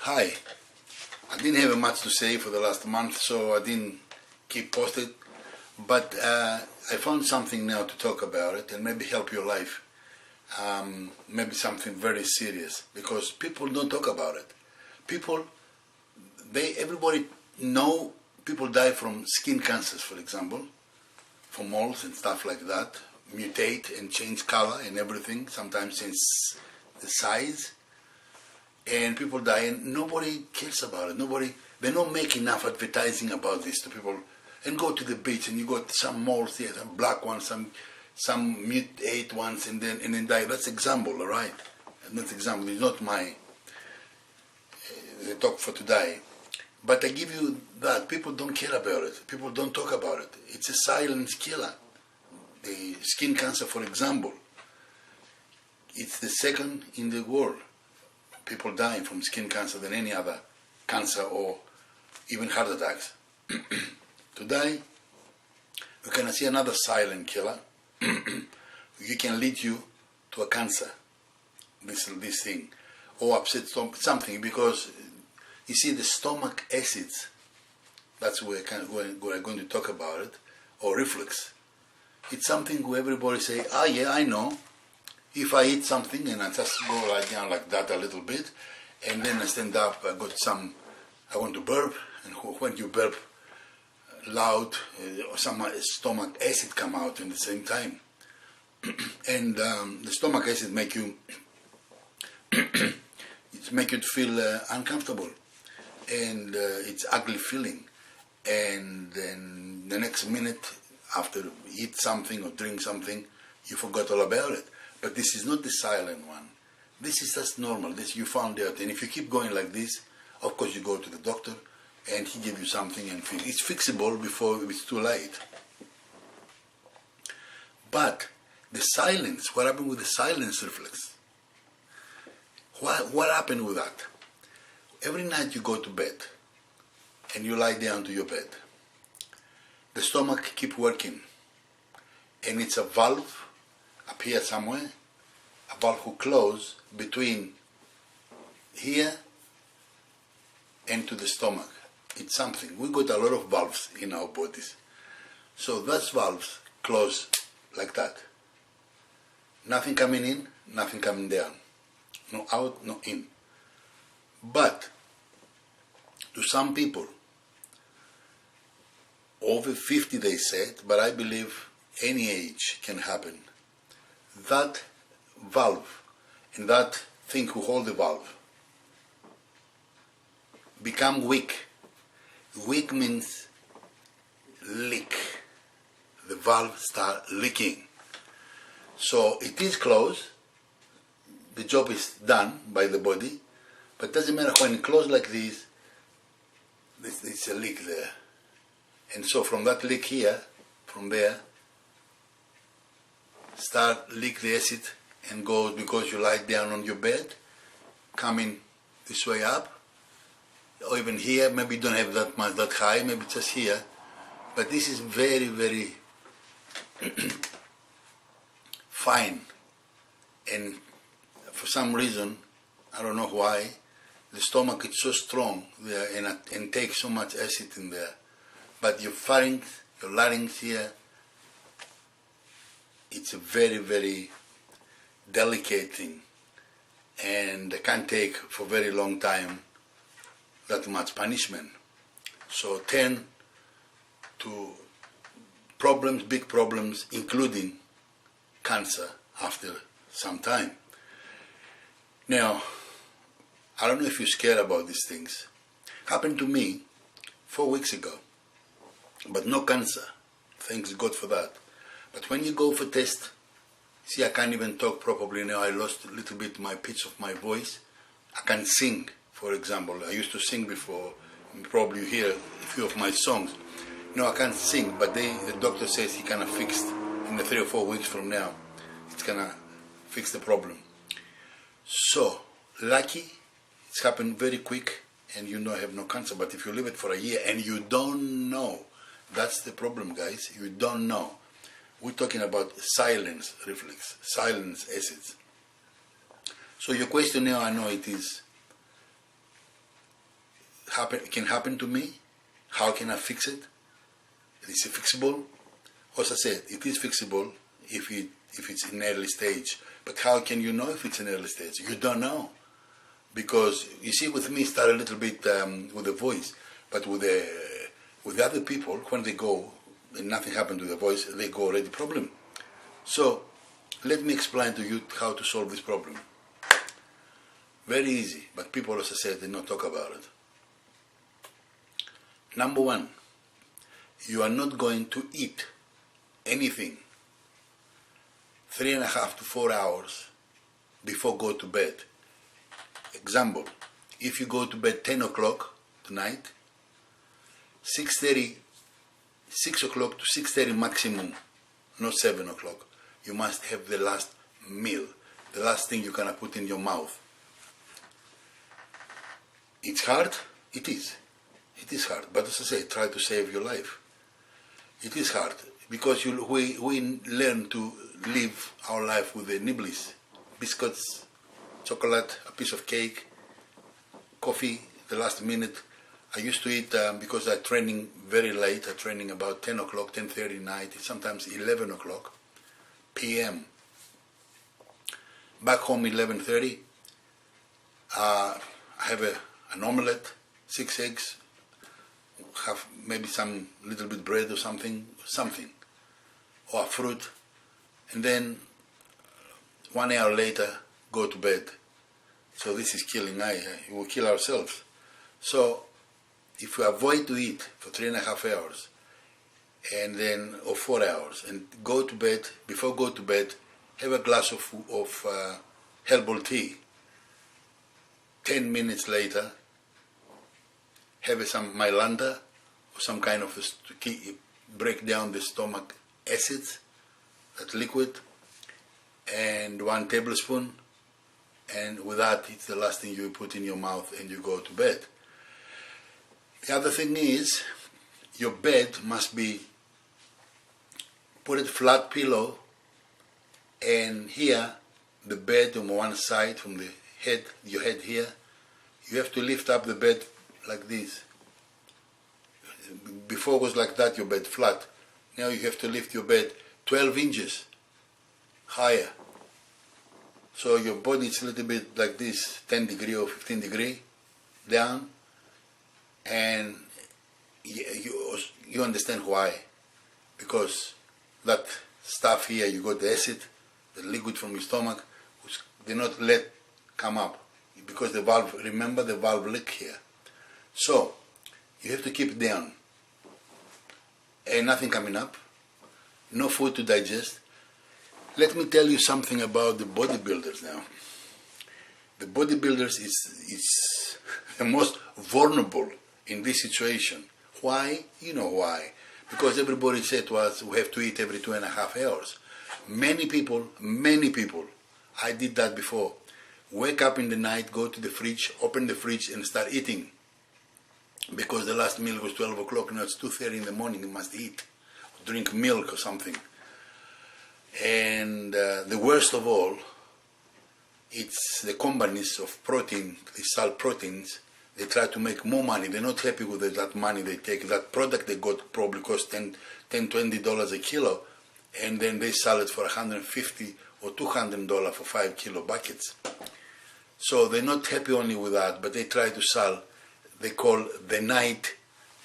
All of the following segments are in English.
Hi, I didn't have much to say for the last month, so I didn't keep posted, but I found something now to talk about it and maybe help your life. Maybe something very serious, because people don't talk about it. Everybody know people die from skin cancers, for example, from moles and stuff like that, mutate and change color and everything, sometimes change the size. And people die, and nobody cares about it. They don't make enough advertising about this to people. And go to the beach, and you got some moles here, some black ones, some mutate ones, and then die. That's example, all right? And that's example. It's not my talk for today. But I give you that people don't care about it. People don't talk about it. It's a silent killer. The skin cancer, for example, it's the second in the world. People dying from skin cancer than any other cancer or even heart attacks. Today, we're going to see another silent killer. It can lead you to a cancer, this thing, or upset stomach, something, because you see the stomach acids, that's where we're going to talk about it, or reflux. It's something where everybody say, yeah, I know. If I eat something and I just go lie down like that a little bit, and then I stand up, I want to burp, and when you burp loud, some stomach acid come out at the same time. And the stomach acid make you feel uncomfortable, and it's ugly feeling. And then the next minute, after you eat something or drink something, you forgot all about it. But this is not the silent one. This is just normal. This you found out. And if you keep going like this, of course you go to the doctor and he give you something and it's fixable before it's too late. But the silence, what happened with the silence reflex? What happened with that? Every night you go to bed and you lie down to your bed. The stomach keep working. And it's a valve up here somewhere, a valve who close between here and to the stomach. It's something. We got a lot of valves in our bodies. So those valves close like that. Nothing coming in, nothing coming down. No out, no in. But to some people, over 50 they said, but I believe any age can happen. That valve and that thing who hold the valve become weak. Weak means leak. The valve start leaking. So it is closed. The job is done by the body, but it doesn't matter when it closed like this. There's a leak there, and so from that leak here, from there, start leak the acid and goes, because you lie down on your bed, coming this way up, or even here. Maybe you don't have that much, that high, maybe just here, but this is very, very fine. And for some reason, I don't know why, the stomach is so strong there and takes so much acid in there. But your pharynx, your larynx here, it's a very, very delicate thing, and they can't take for very long time that much punishment. So turn to problems, big problems, including cancer after some time. Now, I don't know if you're scared about these things. Happened to me 4 weeks ago, but no cancer. Thanks God for that. But when you go for test, see, I can't even talk properly now. I lost a little bit my pitch of my voice. I can sing, for example. I used to sing before. Probably you hear a few of my songs. No, I can't sing, but the doctor says he kind of fixed in the 3 or 4 weeks from now. It's gonna fix the problem. So, lucky, it's happened very quick, and you know I have no cancer. But if you leave it for a year and you don't know, that's the problem, guys. You don't know. We're talking about silence reflex, silence acids. So your question now, I know it is, can happen to me. How can I fix it? Is it fixable? As I said, it is fixable if it's in early stage. But how can you know if it's in early stage? You don't know. Because, you see, with me, it started a little bit with the voice. But with the other people, when they go, and nothing happened to the voice, they go already problem. So, let me explain to you how to solve this problem. Very easy, but people, as I said, they don't talk about it. Number one, you are not going to eat anything 3.5 to 4 hours before go to bed. Example, if you go to bed 10 o'clock tonight, 6 o'clock to 6:30 maximum, not 7 o'clock, you must have the last meal, the last thing you're going to put in your mouth. It's hard? It is. It is hard. But as I say, try to save your life. It is hard because we learn to live our life with the nibblies, biscuits, chocolate, a piece of cake, coffee, the last minute. I used to eat because I'm training very late. I'm training about 10 o'clock, 10:30 night, sometimes 11 o'clock p.m. Back home 11:30. I have an omelette, 6 eggs, have maybe some little bit bread or something, or a fruit, and then 1 hour later go to bed. So this is killing. We will kill ourselves. So if we avoid to eat for 3.5 hours, and then or 4 hours, and go to bed, before go to bed, have a glass of herbal tea. 10 minutes later, have some Mylanta or some kind of break down the stomach acids, that liquid, and 1 tablespoon, and with that it's the last thing you put in your mouth and you go to bed. The other thing is, your bed must be, put it flat pillow, and here, the bed on one side from the head, your head here, you have to lift up the bed like this. Before it was like that, your bed flat. Now you have to lift your bed 12 inches higher. So your body is a little bit like this, 10 degree or 15 degree down. And you understand why. Because that stuff here, you got the acid, the liquid from your stomach, which they not let come up. Because the valve, remember the valve leak here. So, you have to keep it down. And nothing coming up. No food to digest. Let me tell you something about the bodybuilders now. The bodybuilders is the most vulnerable in this situation. Why? You know why. Because everybody said to us, we have to eat every 2.5 hours. Many people, I did that before. Wake up in the night, go to the fridge, open the fridge and start eating. Because the last meal was 12 o'clock, now it's 2:30 in the morning, you must eat. Drink milk or something. And the worst of all, it's the companies of protein, they sell proteins, they try to make more money. They're not happy with that money they take. That product they got probably cost $20 a kilo, and then they sell it for $150 or $200 for 5 kilo buckets. So they're not happy only with that, but they try to sell, they call the night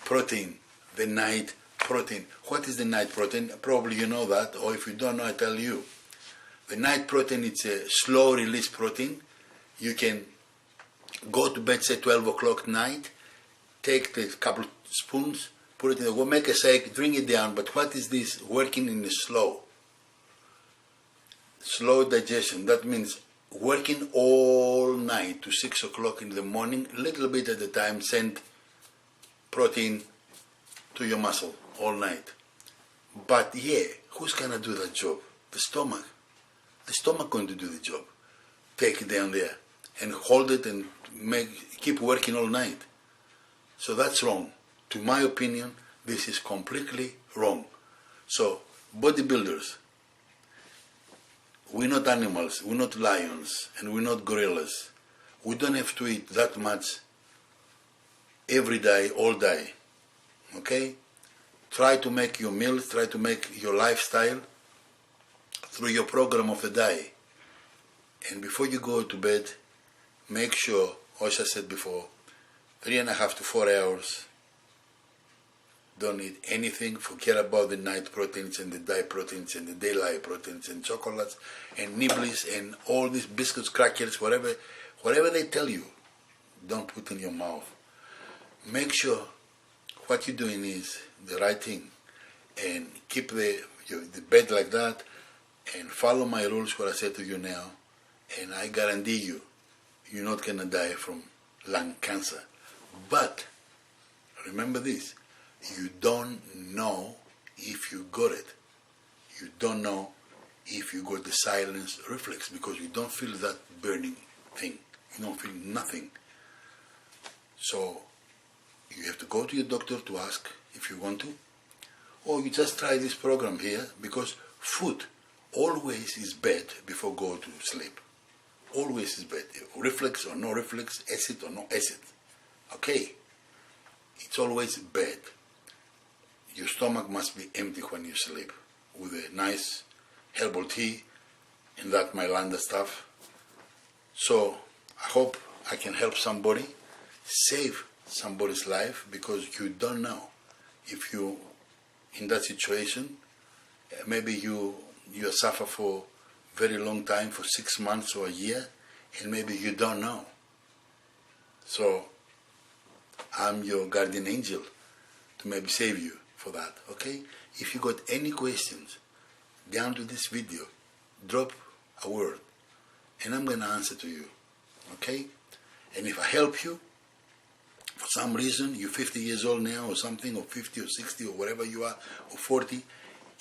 protein. The night protein. What is the night protein? Probably you know that, or if you don't know, I tell you. The night protein, it's a slow release protein. You can go to bed, say 12 o'clock night, take the couple spoons, put it in the water, make a shake, drink it down. But what is this? Working in the slow digestion. That means working all night to 6 o'clock in the morning, little bit at a time, send protein to your muscle all night. But yeah, who's gonna do that job? The stomach. The stomach going to do the job. Take it down there and hold it and keep working all night. So that's wrong. To my opinion, this is completely wrong. So bodybuilders, we're not animals, we're not lions, and we're not gorillas. We don't have to eat that much every day, all day. Okay? Try to make your meals, try to make your lifestyle through your program of the day. And before you go to bed, make sure, as I said before, 3.5 to 4 hours. Don't eat anything. Forget about the night proteins and the day proteins and the daylight proteins and chocolates and nibbles and all these biscuits, crackers, whatever they tell you. Don't put in your mouth. Make sure what you're doing is the right thing, and keep the bed like that, and follow my rules, what I said to you now, and I guarantee you, you're not gonna die from lung cancer. But remember this, you don't know if you got it. You don't know if you got the silent reflex, because you don't feel that burning thing. You don't feel nothing. So you have to go to your doctor to ask if you want to, or you just try this program here, because food always is bad before go to sleep. Always is bad. Reflex or no reflex, acid or no acid. Okay? It's always bad. Your stomach must be empty when you sleep, with a nice herbal tea and that Mylanda stuff. So I hope I can help somebody, save somebody's life, because you don't know if you in that situation. Maybe you suffer for very long time, for 6 months or a year, and maybe you don't know. So I'm your guardian angel to maybe save you for that. Okay? If you got any questions down to this video, drop a word and I'm gonna answer to you. Okay? And if I help you, for some reason, you're 50 years old now or something, or 50 or 60 or whatever you are, or 40,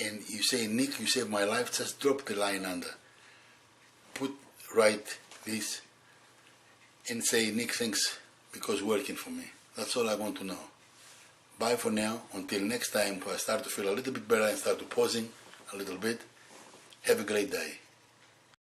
and you say, Nick, you saved my life, just drop the line under. Write this and say, Nick, thanks, because working for me. That's all I want to know. Bye for now. Until next time, when I start to feel a little bit better and start to pausing a little bit. Have a great day.